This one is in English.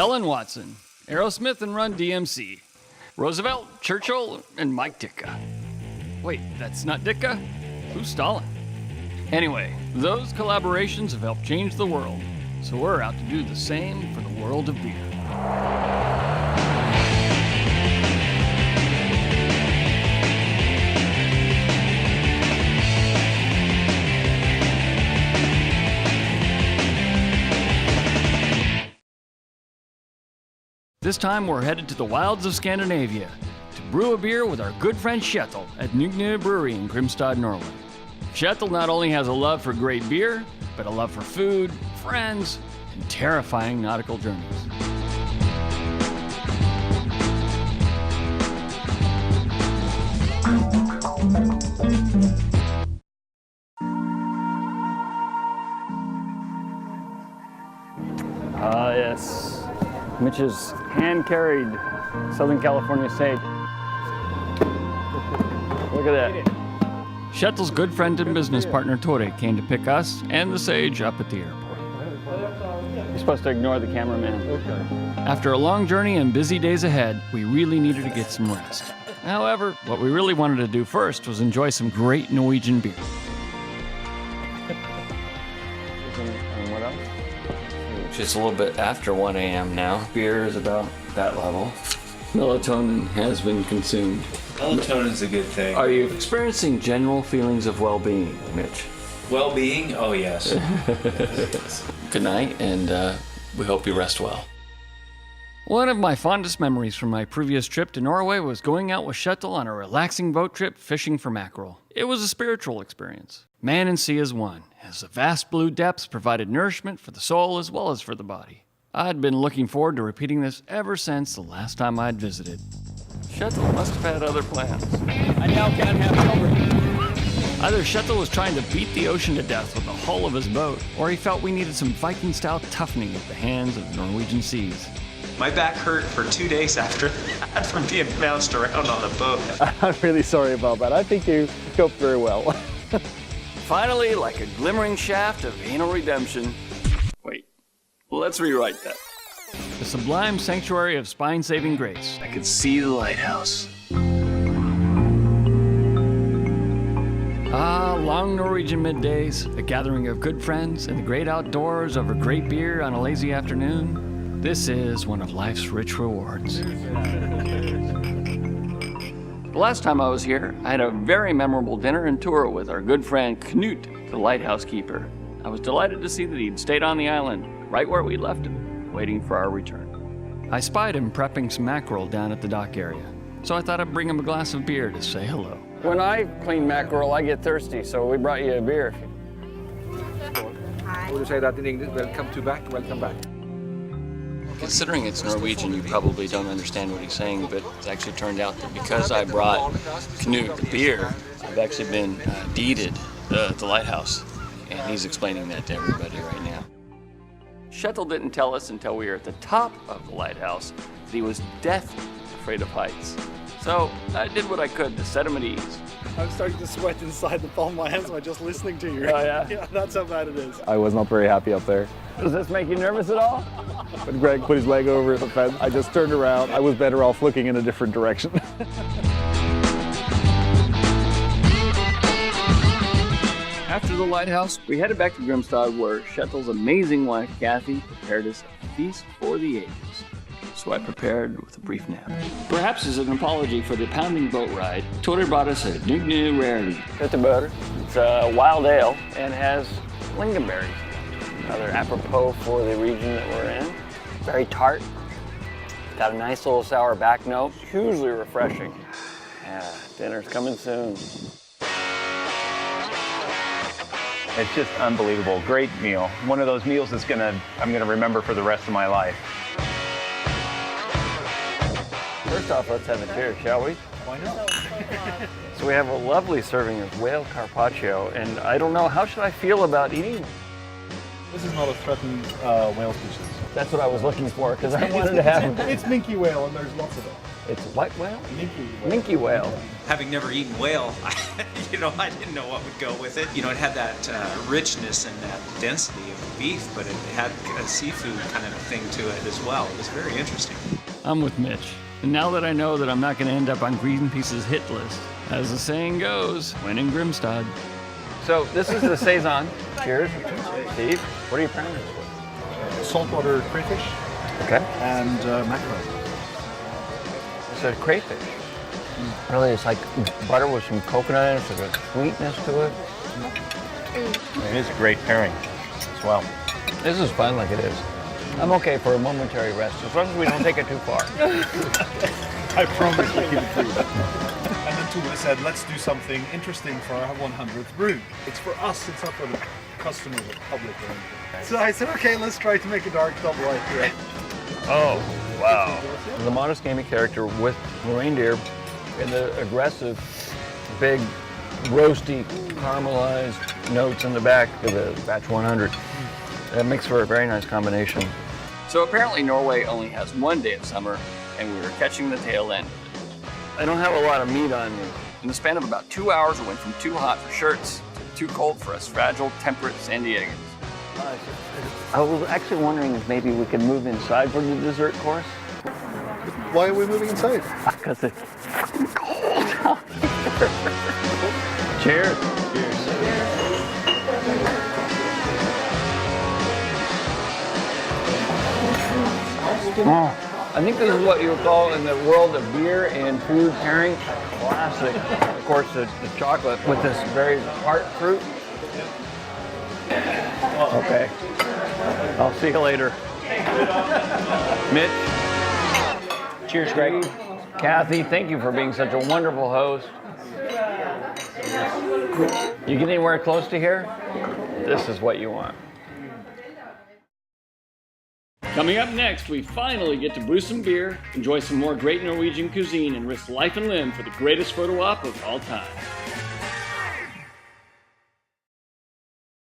Bell and Watson, Aerosmith and Run DMC, Roosevelt, Churchill, and Mike Ditka. Wait, that's not Ditka? Who's Stalin? Anyway, those collaborations have helped change the world, so we're out to do the same for the world of beer. This time we're headed to the wilds of Scandinavia to brew a beer with our good friend Kjetil at Nygne Brewery in Grimstad, Norway. Kjetil not only has a love for great beer, but a love for food, friends, and terrifying nautical journeys. Ah, yes. Mitch's hand-carried Southern California sage. Look at that. Kjetil's good friend and business partner Tore came to pick us and the sage up at the airport. You're supposed to ignore the cameraman. Okay. After a long journey and busy days ahead, we really needed to get some rest. However, what we really wanted to do first was enjoy some great Norwegian beer. And what else? It's a little bit after 1 a.m. now. Beer is about that level. Melatonin has been consumed. Melatonin is a good thing. Are you experiencing general feelings of well-being, Mitch? Well-being? Oh, yes. Good night, and we hope you rest well. One of my fondest memories from my previous trip to Norway was going out with Kjetil on a relaxing boat trip fishing for mackerel. It was a spiritual experience. Man and sea as one, as the vast blue depths provided nourishment for the soul as well as for the body. I'd been looking forward to repeating this ever since the last time I'd visited. Kjetil must have had other plans. I now can't have children. Either Kjetil was trying to beat the ocean to death with the hull of his boat, or he felt we needed some Viking-style toughening at the hands of the Norwegian seas. My back hurt for 2 days after that from being bounced around on the boat. I'm really sorry about that. I think you coped very well. Finally, like a glimmering shaft of anal redemption. Wait, let's rewrite that. The sublime sanctuary of spine-saving grace. I could see the lighthouse. Ah, long Norwegian middays, the gathering of good friends, and the great outdoors over great beer on a lazy afternoon. This is one of life's rich rewards. The last time I was here, I had a very memorable dinner and tour with our good friend Knut, the lighthouse keeper. I was delighted to see that he'd stayed on the island, right where we left him, waiting for our return. I spied him prepping some mackerel down at the dock area, so I thought I'd bring him a glass of beer to say hello. When I clean mackerel, I get thirsty, so we brought you a beer. I would say that in English, welcome back. Considering it's Norwegian, you probably don't understand what he's saying, but it's actually turned out that because I brought Knut the beer, I've actually been deeded the lighthouse, and he's explaining that to everybody right now. Kjetil didn't tell us until we were at the top of the lighthouse that he was deathly afraid of heights. So I did what I could to set him at ease. I'm starting to sweat inside the palm of my hands by just listening to you. Oh, yeah? Yeah, that's how bad it is. I was not very happy up there. Does this make you nervous at all? When Greg put his leg over the fence, I just turned around. I was better off looking in a different direction. After the lighthouse, we headed back to Grimstad where Kjetil's amazing wife, Kathy, prepared us a feast for the ages. So I prepared with a brief nap. Perhaps as an apology for the pounding boat ride, Tore brought us a Nygne rarity. Göteborg. It's a wild ale and has lingonberries. Another apropos for the region that we're in. Very tart. Got a nice little sour back note. Hugely refreshing. Yeah, dinner's coming soon. It's just unbelievable. Great meal. One of those meals that's I'm gonna remember for the rest of my life. First off, let's have a cheers, shall we? Why not? So we have a lovely serving of whale carpaccio, and I don't know, how should I feel about eating? This is not a threatened whale species. That's what I was looking for, because I wanted to have... It's minke whale, and there's lots of it. It's what whale? Minke whale. Minke whale. Having never eaten whale, You know, I didn't know what would go with it. You know, it had that richness and that density of beef, but it had a seafood kind of thing to it as well. It was very interesting. I'm with Mitch. And now that I know that I'm not going to end up on Greenpeace's hit list, as the saying goes, when in Grimstad. So this is the Saison. Cheers. Steve, what are you pairing this with? Saltwater crayfish Okay. and mackerel. It's a crayfish. Really, it's like butter with some coconut and sort of sweetness to it. It is a great pairing as well. This is fun like it is. I'm okay for a momentary rest, as long as we don't take it too far. I promise we'll keep it food. And then Tuva said, let's do something interesting for our 100th brew. It's for us, it's not for the customers or public or anything. So I said, okay, let's try to make a dark double IPA. Oh, wow. The modest gamey character with the reindeer and the aggressive, big, roasty, caramelized notes in the back of the Batch 100. That makes for a very nice combination. So apparently Norway only has one day of summer, and we were catching the tail end of it. I don't have a lot of meat on me. In the span of about 2 hours, we went from too hot for shirts to too cold for us fragile, temperate San Diegans. I was actually wondering if maybe we could move inside for the dessert course. Why are we moving inside? Because it's cold out here. Cheers. Oh, I think this is what you would call in the world of beer and food pairing, classic. Of course, the chocolate with this very tart fruit. Okay. I'll see you later. Mitch. Cheers, Greg. Kathy, thank you for being such a wonderful host. You get anywhere close to here? This is what you want. Coming up next, we finally get to brew some beer, enjoy some more great Norwegian cuisine, and risk life and limb for the greatest photo op of all time.